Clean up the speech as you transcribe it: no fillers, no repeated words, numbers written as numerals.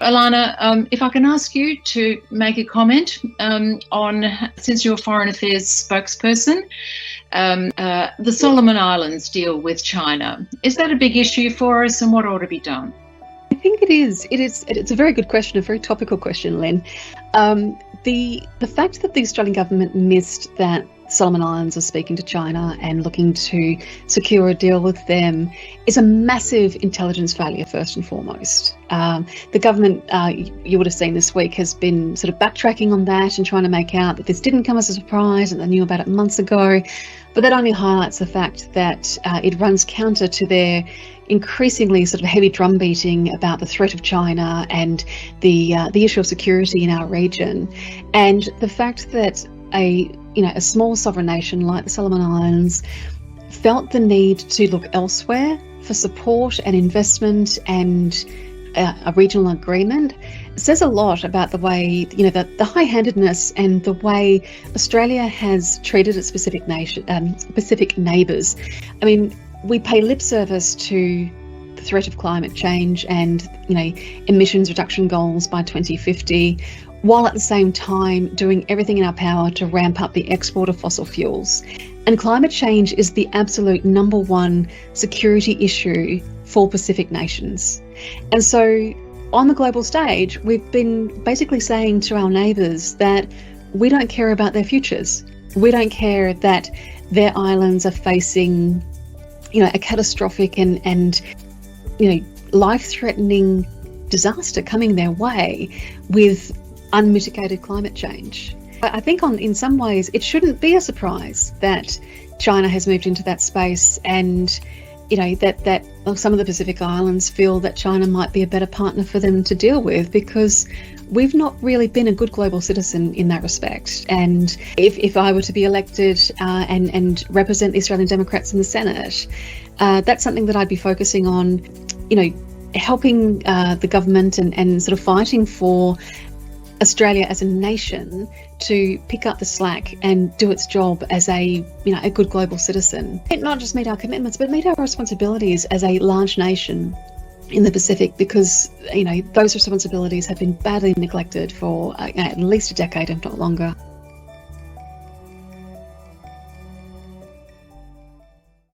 Elana, if I can ask you to make a comment on, since you're Foreign Affairs spokesperson, the Solomon Islands deal with China. Is that a big issue for us, and what ought to be done? I think it is. It's a very good question, a very topical question, Lyn. The fact that the Australian government missed that Solomon Islands are speaking to China and looking to secure a deal with them is a massive intelligence failure, first and foremost. The government, you would have seen this week, has been sort of backtracking on that and trying to make out that this didn't come as a surprise and they knew about it months ago. But that only highlights the fact that it runs counter to their increasingly sort of heavy drum beating about the threat of China and the issue of security in our region, and the fact that a small sovereign nation like the Solomon Islands felt the need to look elsewhere for support and investment and a regional agreement says a lot about the way, the high-handedness and the way Australia has treated its Pacific neighbours. I mean, we pay lip service to the threat of climate change and, emissions reduction goals by 2050, while at the same time doing everything in our power to ramp up the export of fossil fuels. And climate change is the absolute number one security issue for Pacific nations. And so on the global stage, we've been basically saying to our neighbours that we don't care about their futures. We don't care that their islands are facing, a catastrophic and life-threatening disaster coming their way with unmitigated climate change. I think in some ways it shouldn't be a surprise that China has moved into that space, and that some of the Pacific Islands feel that China might be a better partner for them to deal with, because we've not really been a good global citizen in that respect. And if I were to be elected and represent the Australian Democrats in the Senate, that's something that I'd be focusing on, helping the government and sort of fighting for Australia as a nation to pick up the slack and do its job as a good global citizen. Not just meet our commitments, but meet our responsibilities as a large nation in the Pacific, because those responsibilities have been badly neglected for at least a decade, if not longer.